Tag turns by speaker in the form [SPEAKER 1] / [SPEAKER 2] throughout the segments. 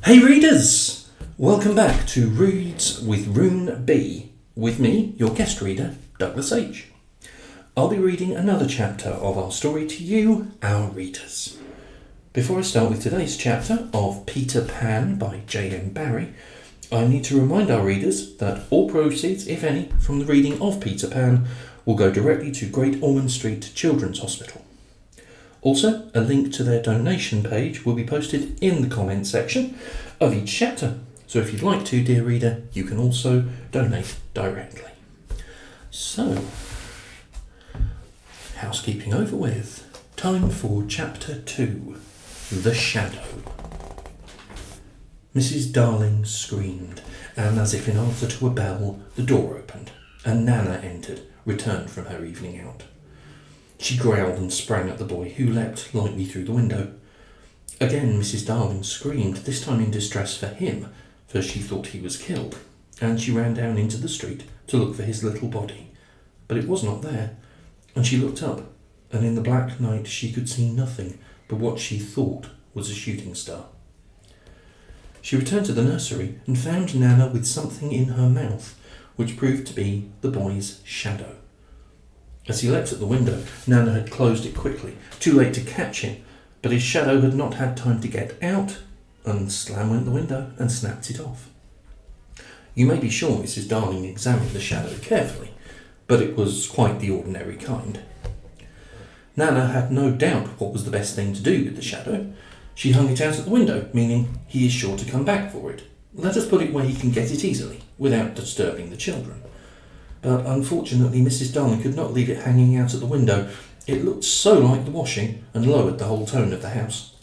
[SPEAKER 1] Hey readers! Welcome back to Reads with Rune B. With me, your guest reader, Douglas H. I'll be reading another chapter of our story to you, our readers. Before I start with today's chapter of Peter Pan by J.M. Barrie, I need to remind our readers that all proceeds, if any, from the reading of Peter Pan will go directly to Great Ormond Street Children's Hospital. Also, a link to their donation page will be posted in the comments section of each chapter. So if you'd like to, dear reader, you can also donate directly. So, housekeeping over with. Time for Chapter 2, The Shadow. Mrs. Darling screamed, and as if in answer to a bell, the door opened, and Nana entered, returned from her evening out. She growled and sprang at the boy, who leapt lightly through the window. Again Mrs. Darling screamed, this time in distress for him, for she thought he was killed, and she ran down into the street to look for his little body. But it was not there, and she looked up, and in the black night she could see nothing but what she thought was a shooting star. She returned to the nursery and found Nana with something in her mouth, which proved to be the boy's shadow. As he leapt at the window, Nana had closed it quickly, too late to catch him, but his shadow had not had time to get out, and slam went the window and snapped it off. You may be sure Mrs. Darling examined the shadow carefully, but it was quite the ordinary kind. Nana had no doubt what was the best thing to do with the shadow. She hung it out at the window, meaning he is sure to come back for it. Let us put it where he can get it easily, without disturbing the children. But unfortunately Mrs. Darling could not leave it hanging out at the window. It looked so like the washing, and lowered the whole tone of the house.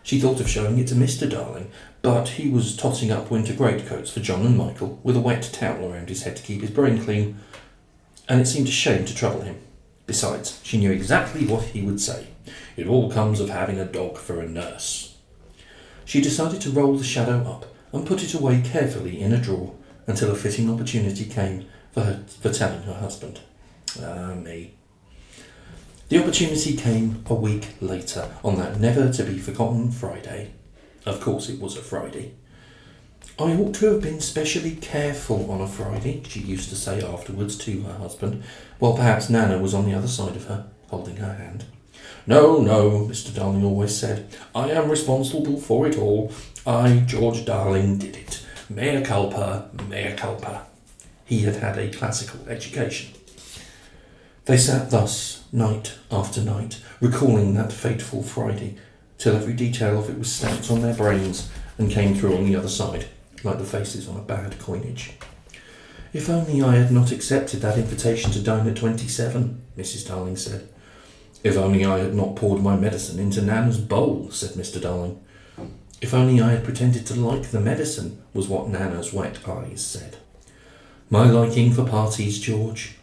[SPEAKER 1] She thought of showing it to Mr. Darling, but he was tossing up winter greatcoats for John and Michael, with a wet towel around his head to keep his brain clean, and it seemed a shame to trouble him. Besides, she knew exactly what he would say. It all comes of having a dog for a nurse. She decided to roll the shadow up and put it away carefully in a drawer until a fitting opportunity came for telling her husband. Me. The opportunity came a week later, on that never-to-be-forgotten Friday. Of course it was a Friday. I ought to have been specially careful on a Friday, she used to say afterwards to her husband, while perhaps Nana was on the other side of her, holding her hand. No, Mr. Darling always said, I am responsible for it all. I, George Darling, did it. Mea culpa, mea culpa. He had had a classical education. They sat thus, night after night, recalling that fateful Friday, till every detail of it was stamped on their brains and came through on the other side, like the faces on a bad coinage. If only I had not accepted that invitation to dine at 27, Mrs. Darling said. If only I had not poured my medicine into Nana's bowl, said Mr. Darling. If only I had pretended to like the medicine, was what Nana's wet eyes said. My liking for parties, George.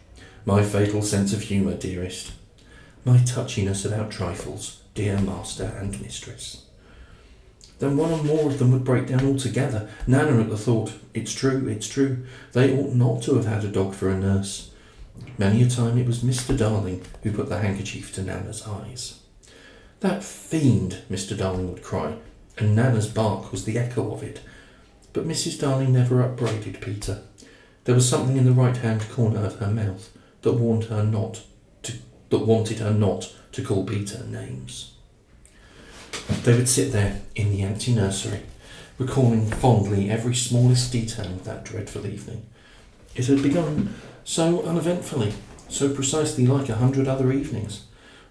[SPEAKER 1] My fatal sense of humour, dearest. My touchiness about trifles, dear master and mistress. Then one or more of them would break down altogether. Nana at the thought, it's true. They ought not to have had a dog for a nurse. Many a time it was Mr. Darling who put the handkerchief to Nana's eyes. That fiend, Mr. Darling would cry, and Nana's bark was the echo of it. But Mrs. Darling never upbraided Peter. There was something in the right-hand corner of her mouth that wanted her not to call Peter names. They would sit there in the empty nursery, recalling fondly every smallest detail of that dreadful evening. It had begun so uneventfully, so precisely like 100 other evenings,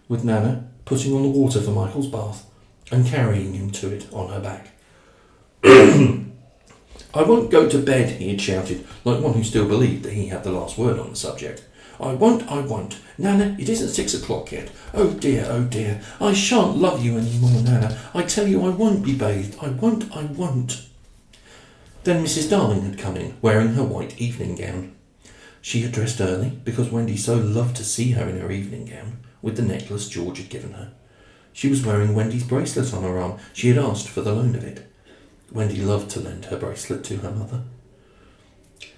[SPEAKER 1] with Nana putting on the water for Michael's bath and carrying him to it on her back. I won't go to bed, he had shouted, like one who still believed that he had the last word on the subject. I won't. Nana, it isn't 6 o'clock yet. Oh dear. I shan't love you any more, Nana. I tell you I won't be bathed. I won't. Then Mrs. Darling had come in, wearing her white evening gown. She had dressed early, because Wendy so loved to see her in her evening gown, with the necklace George had given her. She was wearing Wendy's bracelet on her arm. She had asked for the loan of it. Wendy loved to lend her bracelet to her mother.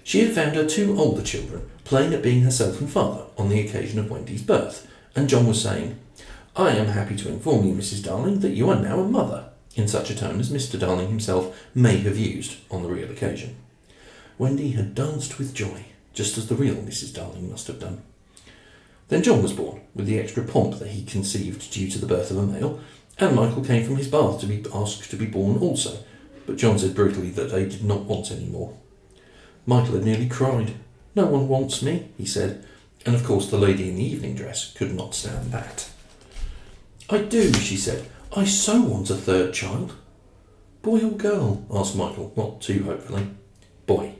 [SPEAKER 1] She had found her 2 older children playing at being herself and father on the occasion of Wendy's birth, and John was saying, I am happy to inform you, Mrs. Darling, that you are now a mother. in such a tone as Mr. Darling himself may have used on the real occasion. Wendy had danced with joy, just as the real Mrs. Darling must have done. Then John was born, with the extra pomp that he conceived due to the birth of a male, and Michael came from his bath to be asked to be born also, but John said brutally that they did not want any more. Michael had nearly cried. "No one wants me," he said, and of course the lady in the evening dress could not stand that. "I do," she said. "I so want a third child." "Boy or girl?" asked Michael, not too hopefully. "Boy."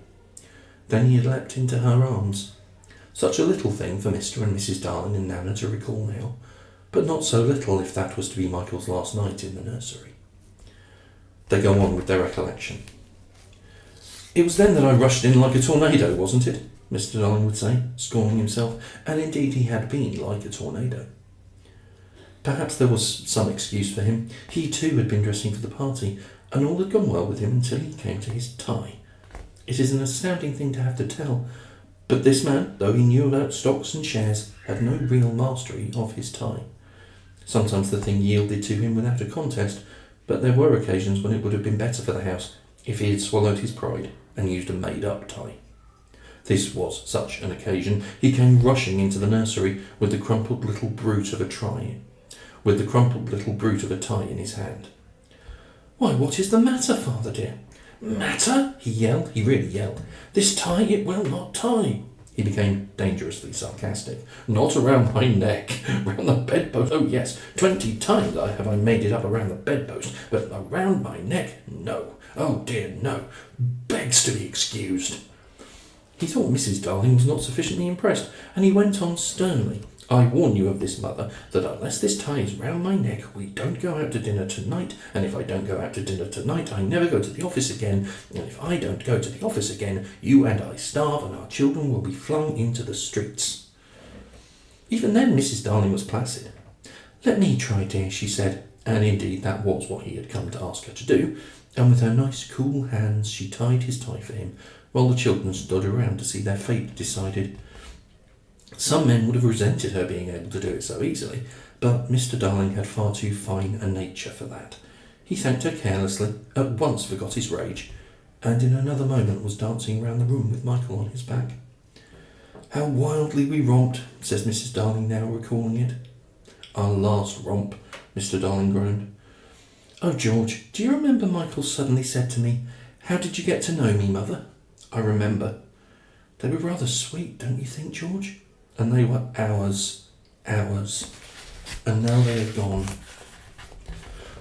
[SPEAKER 1] Then he had leapt into her arms. Such a little thing for Mr. and Mrs. Darling and Nana to recall now, but not so little if that was to be Michael's last night in the nursery. They go on with their recollection. "It was then that I rushed in like a tornado, wasn't it?" Mr. Darling would say, scorning himself, and indeed he had been like a tornado. Perhaps there was some excuse for him. He too had been dressing for the party, and all had gone well with him until he came to his tie. It is an astounding thing to have to tell, but this man, though he knew about stocks and shares, had no real mastery of his tie. Sometimes the thing yielded to him without a contest, but there were occasions when it would have been better for the house if he had swallowed his pride and used a made-up tie. This was such an occasion. He came rushing into the nursery with the crumpled little brute of a tie in his hand. "Why, what is the matter, father dear?" "Matter?" he yelled. He really yelled. "This tie it will not tie." He became dangerously sarcastic. "Not around my neck, round the bedpost. Oh yes, 20 times have I made it up around the bedpost, but around my neck, no. Oh dear, no. Begs to be excused." He thought Mrs. Darling was not sufficiently impressed, and he went on sternly. "I warn you of this, mother, that unless this tie is round my neck, we don't go out to dinner tonight, and if I don't go out to dinner tonight, I never go to the office again, and if I don't go to the office again, you and I starve, and our children will be flung into the streets." Even then Mrs. Darling was placid. "Let me try, dear," she said, and indeed that was what he had come to ask her to do, and with her nice cool hands she tied his tie for him, while the children stood around to see their fate decided. Some men would have resented her being able to do it so easily, but Mr. Darling had far too fine a nature for that. He thanked her carelessly, at once forgot his rage, and in another moment was dancing round the room with Michael on his back. "How wildly we romped," says Mrs. Darling now, recalling it. "Our last romp," Mr. Darling groaned. "Oh, George, do you remember Michael suddenly said to me, 'How did you get to know me, mother?' I remember. They were rather sweet, don't you think, George? And they were hours, and now they have gone."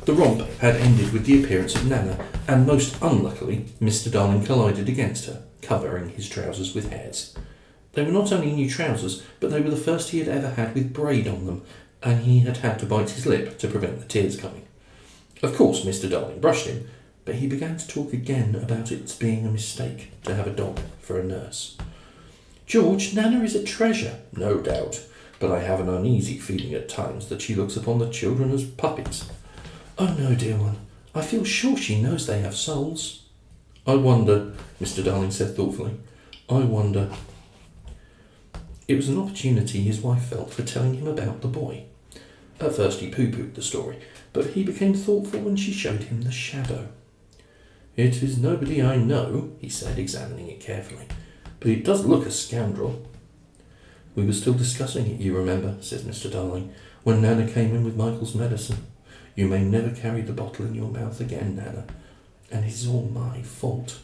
[SPEAKER 1] The romp had ended with the appearance of Nana, and most unluckily Mr. Darling collided against her, covering his trousers with hairs. They were not only new trousers, but they were the first he had ever had with braid on them, and he had had to bite his lip to prevent the tears coming. Of course Mr. Darling brushed him, but he began to talk again about its being a mistake to have a dog for a nurse. "George, Nana is a treasure." "No doubt, but I have an uneasy feeling at times that she looks upon the children as puppies." "Oh no, dear one. I feel sure she knows they have souls." "I wonder," Mr. Darling said thoughtfully. "I wonder." It was an opportunity his wife felt for telling him about the boy. At first he pooh-poohed the story, but he became thoughtful when she showed him the shadow. "It is nobody I know," he said, examining it carefully, "but it does look a scoundrel." "We were still discussing it, you remember," says Mr. Darling, "when Nana came in with Michael's medicine. You may never carry the bottle in your mouth again, Nana, and it is all my fault."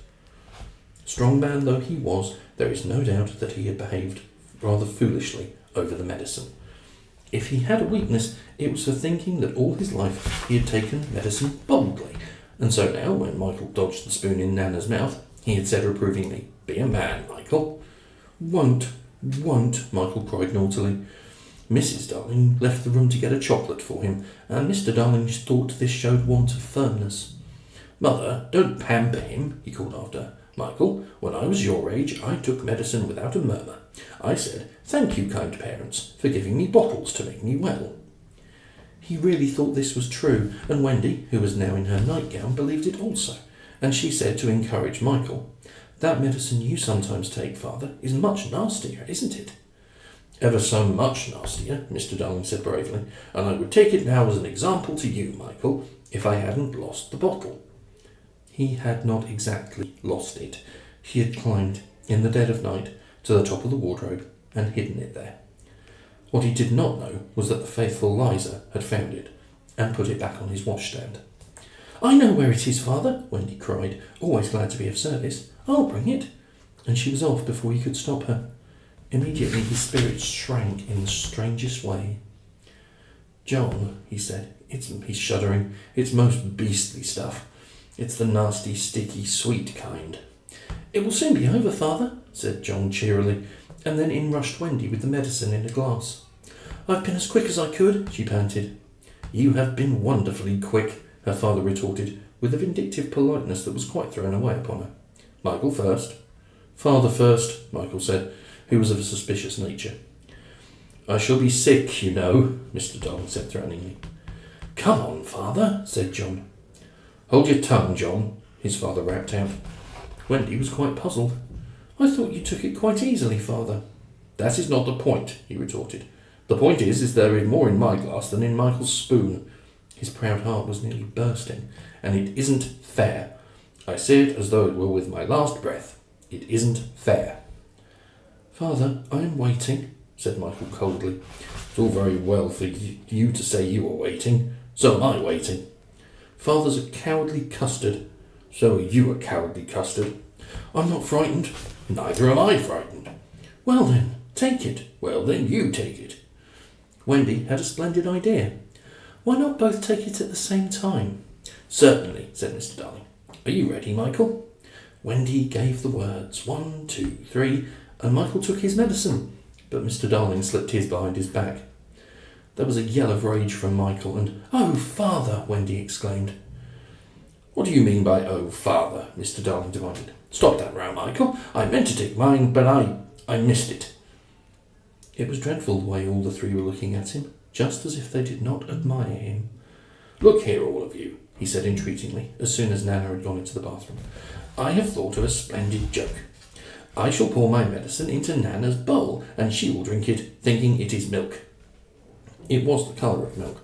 [SPEAKER 1] Strong man though he was, there is no doubt that he had behaved rather foolishly over the medicine. If he had a weakness, it was for thinking that all his life he had taken medicine boldly, and so now, when Michael dodged the spoon in Nana's mouth, he had said reprovingly, "Be a man, Michael." Won't, Michael cried naughtily. Mrs. Darling left the room to get a chocolate for him, and Mr. Darling thought this showed want of firmness. "Mother, don't pamper him," he called after her. "Michael, when I was your age, I took medicine without a murmur. I said, 'Thank you, kind parents, for giving me bottles to make me well.'" He really thought this was true, and Wendy, who was now in her nightgown, believed it also, and she said to encourage Michael, "That medicine you sometimes take, father, is much nastier, isn't it?" Ever so much nastier, Mr. Darling said bravely, and I would take it now as an example to you, Michael, if I hadn't lost the bottle. He had not exactly lost it. He had climbed, in the dead of night, to the top of the wardrobe and hidden it there. What he did not know was that the faithful Liza had found it and put it back on his washstand. "I know where it is, Father," Wendy cried, always glad to be of service. "I'll bring it." And she was off before he could stop her. Immediately his spirits shrank in the strangest way. "John," he said, he's shuddering, "it's most beastly stuff. It's the nasty, sticky, sweet kind." "It will soon be over, Father," said John cheerily, and then in rushed Wendy with the medicine in a glass. "I've been as quick as I could," she panted. "You have been wonderfully quick," her father retorted, with a vindictive politeness that was quite thrown away upon her. "Michael first." "Father first," Michael said, who was of a suspicious nature. "I shall be sick, you know," Mr. Darling said threateningly. "Come on, Father," said John. "Hold your tongue, John," his father rapped out. Wendy was quite puzzled. "I thought you took it quite easily, Father." "That is not the point," he retorted. "The point is there is more in my glass than in Michael's spoon." His proud heart was nearly bursting. "And it isn't fair. I say it as though it were with my last breath. It isn't fair." "Father, I am waiting," said Michael coldly. "It's all very well for you to say you are waiting. So am I waiting." "Father's a cowardly custard." "So are you a cowardly custard." "I'm not frightened." "Neither am I frightened." "Well then, take it." "Well then, you take it." Wendy had a splendid idea. "Why not both take it at the same time?" "Certainly," said Mr. Darling. "Are you ready, Michael?" Wendy gave the words, 1, 2, 3, and Michael took his medicine, but Mr. Darling slipped his behind his back. There was a yell of rage from Michael, and "Oh, Father!" Wendy exclaimed. "What do you mean by 'oh, Father'?" Mr. Darling demanded. "Stop that row, Michael. I meant to take mine, but I missed it." It was dreadful the way all the three were looking at him, just as if they did not admire him. "Look here, all of you," he said entreatingly, as soon as Nana had gone into the bathroom. "I have thought of a splendid joke. I shall pour my medicine into Nana's bowl, and she will drink it, thinking it is milk." It was the colour of milk,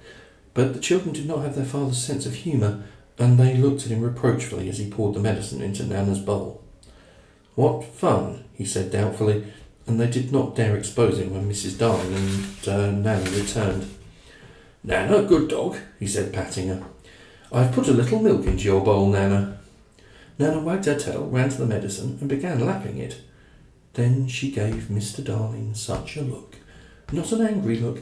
[SPEAKER 1] but the children did not have their father's sense of humour, and they looked at him reproachfully as he poured the medicine into Nana's bowl. "What fun," he said doubtfully, and they did not dare expose him when Mrs. Darling and Nana returned. "Nana, good dog," he said, patting her. "I've put a little milk into your bowl, Nana." Nana wagged her tail, ran to the medicine, and began lapping it. Then she gave Mr. Darling such a look. Not an angry look.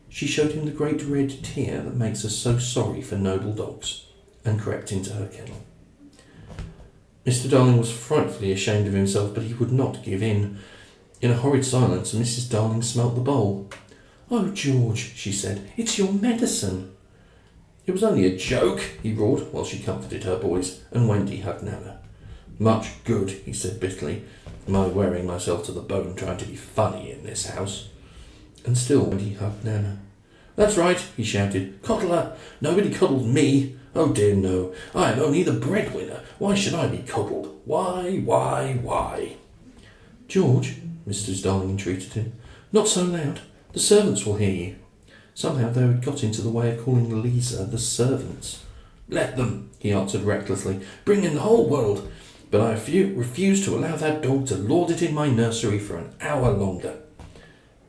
[SPEAKER 1] She showed him the great red tear that makes us so sorry for noble dogs, and crept into her kennel. Mr. Darling was frightfully ashamed of himself, but he would not give in. In a horrid silence, Mrs. Darling smelt the bowl. "Oh, George," she said, "it's your medicine." "It was only a joke," he roared, while she comforted her boys, and Wendy hugged Nana. "Much good," he said bitterly. "Am I wearing myself to the bone trying to be funny in this house?" And still Wendy hugged Nana. "That's right," he shouted. "Coddle her. Nobody coddled me. Oh dear no. I am only the breadwinner. Why should I be coddled? Why? "George," Mrs. Darling entreated him, "not so loud. The servants will hear you." Somehow they had got into the way of calling Liza the servants. "Let them," he answered recklessly. "Bring in the whole world. But I refuse to allow that dog to lord it in my nursery for an hour longer."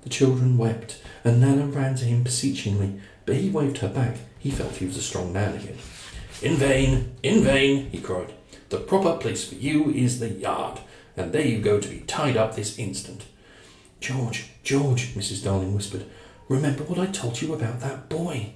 [SPEAKER 1] The children wept, and Nana ran to him beseechingly, but he waved her back. He felt he was a strong man again. In vain, he cried. "The proper place for you is the yard, and there you go to be tied up this instant." George, Mrs. Darling whispered, "remember what I told you about that boy."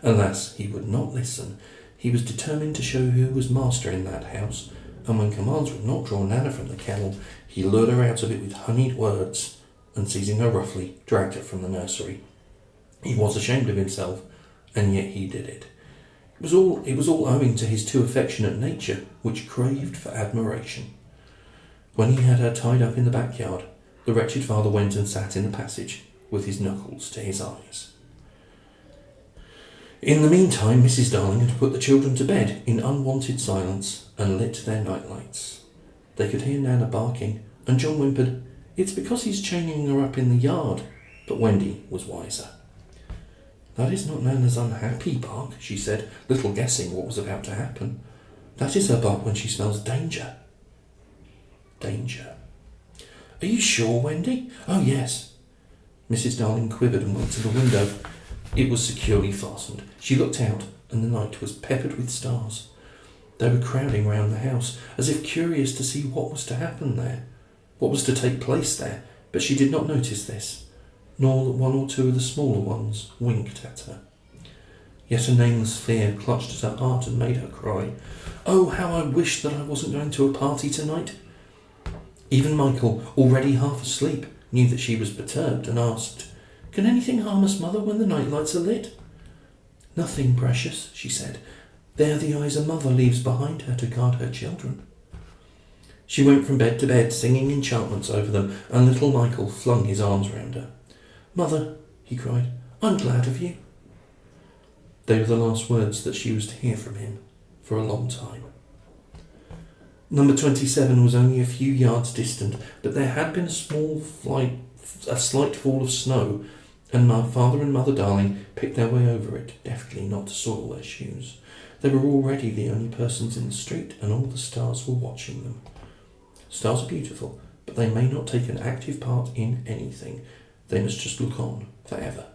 [SPEAKER 1] Alas, he would not listen. He was determined to show who was master in that house, and when commands would not draw Nana from the kennel, he lured her out of it with honeyed words, and seizing her roughly, dragged her from the nursery. He was ashamed of himself, and yet he did it. It was all owing to his too affectionate nature, which craved for admiration. When he had her tied up in the backyard, the wretched father went and sat in the passage, with his knuckles to his eyes. In the meantime, Mrs. Darling had put the children to bed in unwonted silence and lit their night lights. They could hear Nana barking, and John whimpered, It's because he's chaining her up in the yard. But Wendy was wiser. That is not Nana's unhappy bark, she said, little guessing what was about to happen. That is her bark when she smells danger. Danger. Are you sure, Wendy? Oh, yes. Mrs. Darling quivered and went to the window. It was securely fastened. She looked out, and the night was peppered with stars. They were crowding round the house, as if curious to see what was to happen there, what was to take place there, but she did not notice this, nor that one or two of the smaller ones winked at her. Yet a nameless fear clutched at her heart and made her cry, "Oh, how I wish that I wasn't going to a party tonight." Even Michael, already half asleep, knew that she was perturbed and asked, "Can anything harm us, Mother, when the night lights are lit?" "Nothing, precious," she said. "They are the eyes a mother leaves behind her to guard her children." She went from bed to bed, singing enchantments over them, and little Michael flung his arms round her. "Mother," he cried, "I'm glad of you." They were the last words that she was to hear from him for a long time. Number 27 was only a few yards distant, but there had been a slight fall of snow, and my father and Mother Darling picked their way over it, deftly not to soil their shoes. They were already the only persons in the street, and all the stars were watching them. Stars are beautiful, but they may not take an active part in anything. They must just look on forever.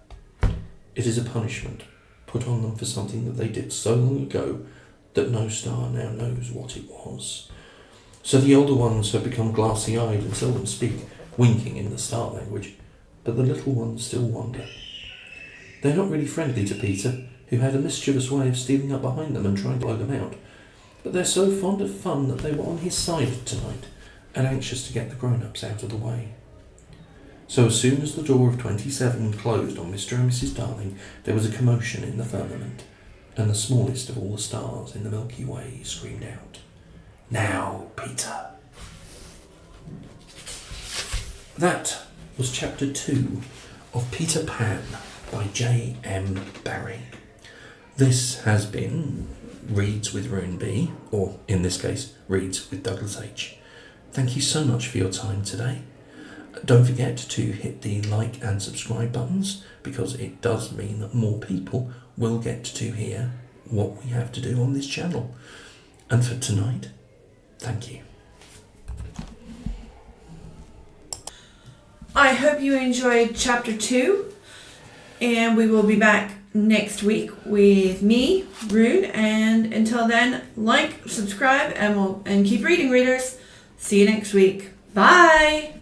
[SPEAKER 1] It is a punishment put on them for something that they did so long ago that no star now knows what it was. So the older ones have become glassy-eyed and seldom speak, winking in the star language, but the little ones still wonder. They're not really friendly to Peter, who had a mischievous way of stealing up behind them and trying to blow them out, but they're so fond of fun that they were on his side tonight, and anxious to get the grown-ups out of the way. So as soon as the door of 27 closed on Mr. and Mrs. Darling, there was a commotion in the firmament, and the smallest of all the stars in the Milky Way screamed out, "Now, Peter!" That was Chapter 2 of Peter Pan by J.M. Barrie. This has been Reads with Rune B, or in this case, Reads with Douglas H. Thank you so much for your time today. Don't forget to hit the like and subscribe buttons, because it does mean that more people will get to hear what we have to do on this channel. And for tonight, thank you.
[SPEAKER 2] I hope you enjoyed Chapter 2, and we will be back next week with me, Rune, and until then, like, subscribe, and keep reading, readers. See you next week. Bye!